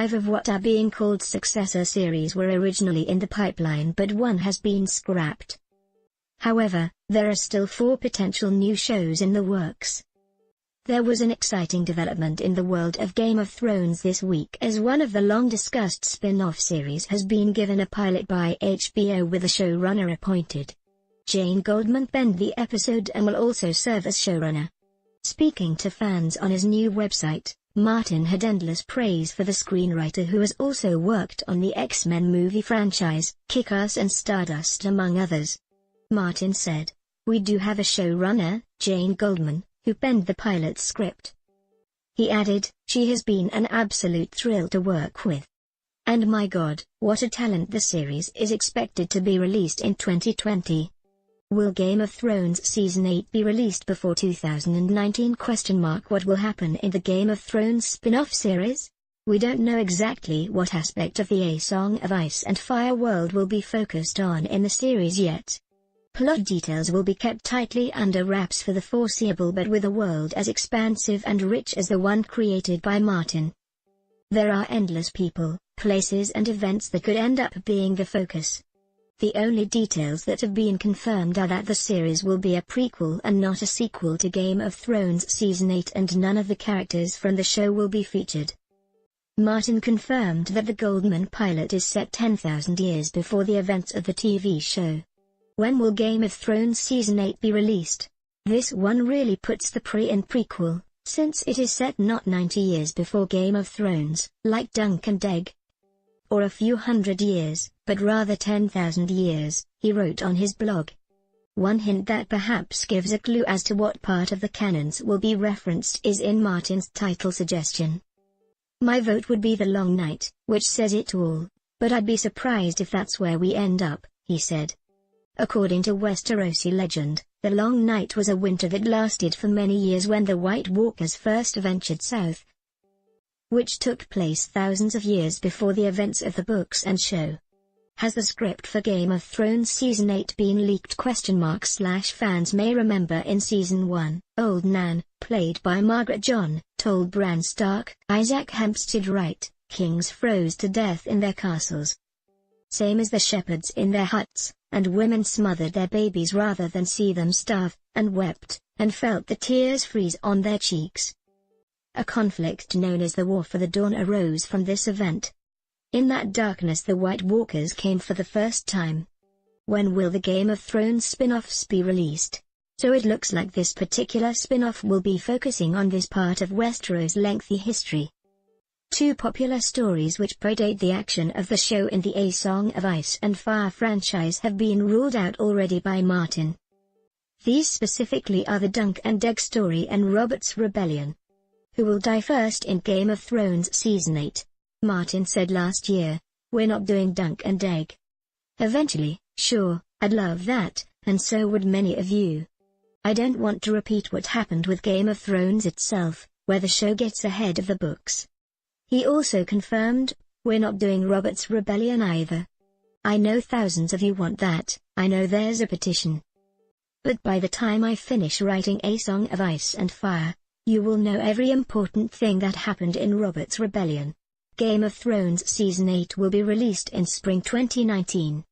5 of what are being called successor series were originally in the pipeline, but one has been scrapped. However, there are still 4 potential new shows in the works. There was an exciting development in the world of Game of Thrones this week, as one of the long-discussed spin-off series has been given a pilot by HBO with a showrunner appointed. Jane Goldman penned the episode and will also serve as showrunner. Speaking to fans on his new website, Martin had endless praise for the screenwriter, who has also worked on the X-Men movie franchise, Kick-Ass and Stardust among others. Martin said, "We do have a showrunner, Jane Goldman, who penned the pilot script." He added, "She has been an absolute thrill to work with. And my God, what a talent." The series is expected to be released in 2020. Will Game of Thrones Season 8 be released before 2019? What will happen in the Game of Thrones spin-off series? We don't know exactly what aspect of the A Song of Ice and Fire world will be focused on in the series yet. Plot details will be kept tightly under wraps for the foreseeable, but with a world as expansive and rich as the one created by Martin, there are endless people, places and events that could end up being the focus. The only details that have been confirmed are that the series will be a prequel and not a sequel to Game of Thrones Season 8, and none of the characters from the show will be featured. Martin confirmed that the Goldman pilot is set 10,000 years before the events of the TV show. When will Game of Thrones Season 8 be released? This one really puts the pre and prequel, since it is set not 90 years before Game of Thrones, like Dunk and Egg, or a few hundred years, but rather 10,000 years, he wrote on his blog. One hint that perhaps gives a clue as to what part of the canons will be referenced is in Martin's title suggestion. "My vote would be The Long Night," which says it all, but I'd be surprised if that's where we end up, he said. According to Westerosi legend, the Long Night was a winter that lasted for many years when the White Walkers first ventured south, which took place thousands of years before the events of the books and show. Has the script for Game of Thrones Season 8 been leaked? Fans may remember in Season 1, Old Nan, played by Margaret John, told Bran Stark, "Isaac Hempstead right, kings froze to death in their castles, same as the shepherds in their huts, and women smothered their babies rather than see them starve, and wept, and felt the tears freeze on their cheeks." A conflict known as the War for the Dawn arose from this event. In that darkness the White Walkers came for the first time. When will the Game of Thrones spin-offs be released? So it looks like this particular spin-off will be focusing on this part of Westeros' lengthy history. 2 popular stories which predate the action of the show in the A Song of Ice and Fire franchise have been ruled out already by Martin. These specifically are the Dunk and Egg story and Robert's Rebellion. Who will die first in Game of Thrones Season 8? Martin said last year, "We're not doing Dunk and Egg. Eventually, sure, I'd love that, and so would many of you. I don't want to repeat what happened with Game of Thrones itself, where the show gets ahead of the books." He also confirmed, "We're not doing Robert's Rebellion either. I know thousands of you want that, I know there's a petition. But by the time I finish writing A Song of Ice and Fire, you will know every important thing that happened in Robert's Rebellion." Game of Thrones Season 8 will be released in spring 2019.